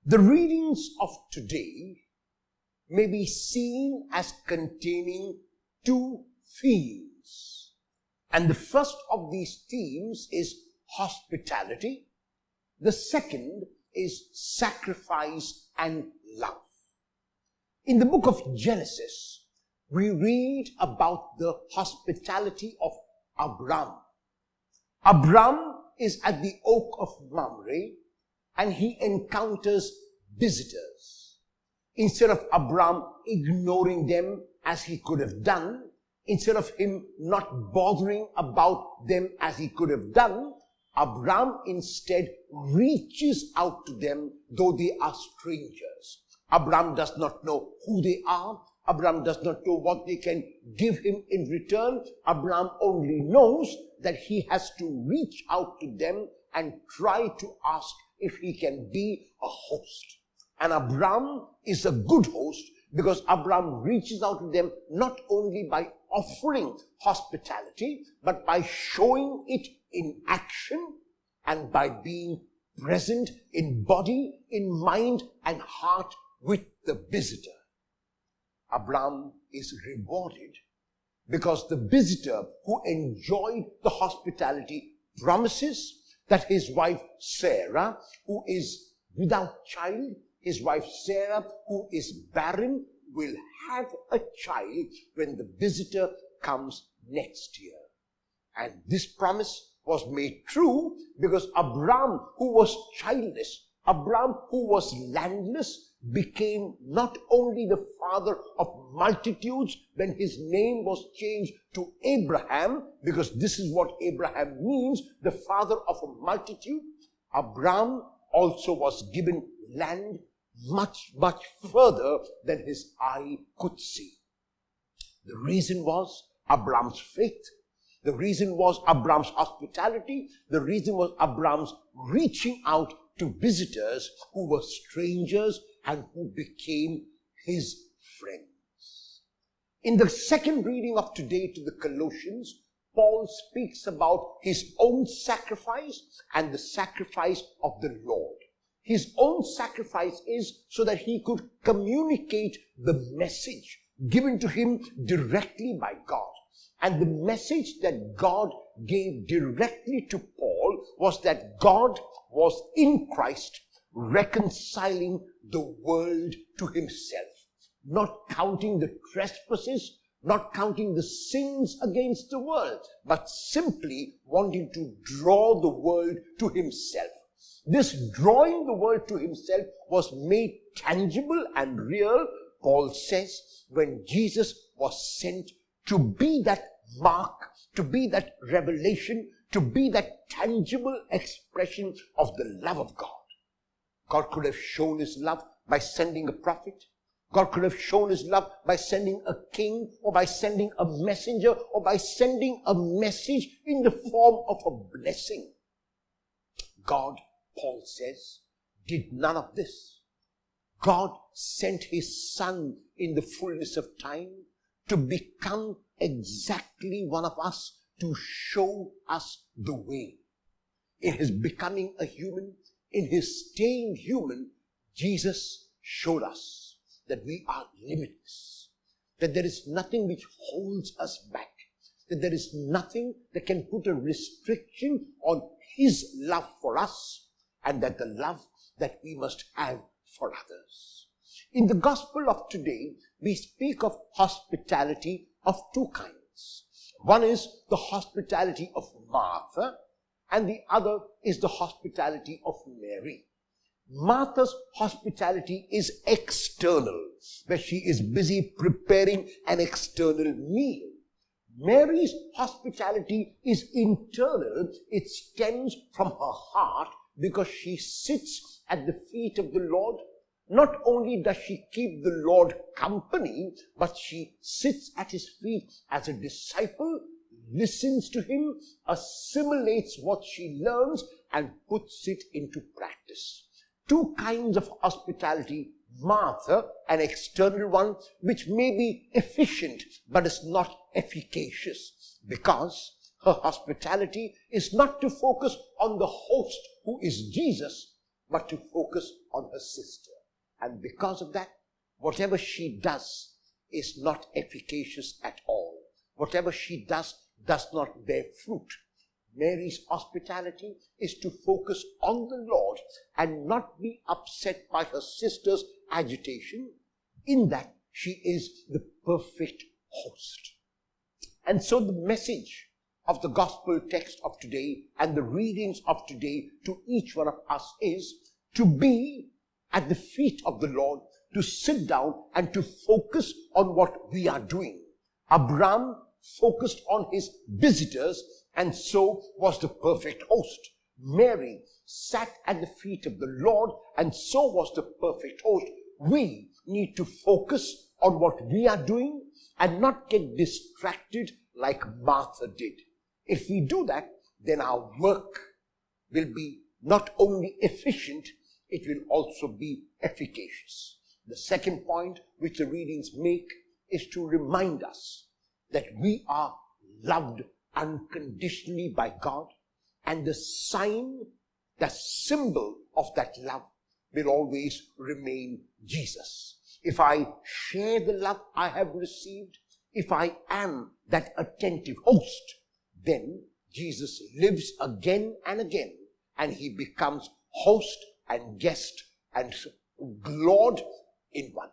The readings of today may be seen as containing two themes. And the first of these themes is hospitality. The second is sacrifice and love. In the book of Genesis, we read about the hospitality of Abram. Abram is at the oak of Mamre, and he encounters visitors. Instead of Abram ignoring them as he could have done, instead of him not bothering about them as he could have done, Abram instead reaches out to them, though they are strangers. Abram does not know who they are. Abram does not know what they can give him in return. Abram only knows that he has to reach out to them and try to ask if he can be a host. And Abram is a good host because Abram reaches out to them not only by offering hospitality, but by showing it in action and by being present in body, in mind, and heart with the visitor. Abram is rewarded because the visitor who enjoyed the hospitality promises that his wife Sarah, who is without child, his wife Sarah, who is barren, will have a child when the visitor comes next year. And this promise was made true because Abram, who was childless, Abram, who was landless, became not only the father of multitudes when his name was changed to Abraham, because this is what Abraham means, the father of a multitude. Abram also was given land much, much further than his eye could see. The reason was Abram's faith. The reason was Abram's hospitality. The reason was Abram's reaching out to visitors who were strangers and who became his friends. In the second reading of today to the Colossians, Paul speaks about his own sacrifice and the sacrifice of the Lord. His own sacrifice is so that he could communicate the message given to him directly by God. And the message that God gave directly to Paul was that God was in Christ reconciling the world to himself, not counting the trespasses, not counting the sins against the world, but simply wanting to draw the world to himself. This drawing the world to himself was made tangible and real, Paul says, when Jesus was sent to be that mark, to be that revelation, to be that tangible expression of the love of God. God could have shown his love by sending a prophet. God could have shown his love by sending a king, or by sending a messenger, or by sending a message in the form of a blessing. God, Paul says, did none of this. God sent his Son in the fullness of time to become exactly one of us, to show us the way. In his becoming a human, in his staying human, Jesus showed us that we are limitless, that there is nothing which holds us back, that there is nothing that can put a restriction on his love for us, and that the love that we must have for others. In the gospel of today, we speak of hospitality of two kinds. One is the hospitality of Martha, and the other is the hospitality of Mary. Martha's hospitality is external, where she is busy preparing an external meal. Mary's hospitality is internal. It stems from her heart because she sits at the feet of the Lord. Not only does she keep the Lord company, but she sits at his feet as a disciple, listens to him, assimilates what she learns, and puts it into practice. Two kinds of hospitality. Martha, an external one, which may be efficient, but is not efficacious, because her hospitality is not to focus on the host who is Jesus, but to focus on her sister. And because of that, whatever she does is not efficacious at all. Whatever she does not bear fruit. Mary's hospitality is to focus on the Lord and not be upset by her sister's agitation, in that she is the perfect host. And so the message of the gospel text of today and the readings of today to each one of us is to be at the feet of the Lord, to sit down and to focus on what we are doing. Abraham focused on his visitors, and so was the perfect host. Mary sat at the feet of the Lord, and so was the perfect host. We need to focus on what we are doing and not get distracted like Martha did. If we do that, then our work will be not only efficient, it will also be efficacious. The second point which the readings make is to remind us that we are loved unconditionally by God, and the sign, the symbol of that love will always remain Jesus. If I share the love I have received, if I am that attentive host, then Jesus lives again and again, and he becomes host and guest and Lord in one.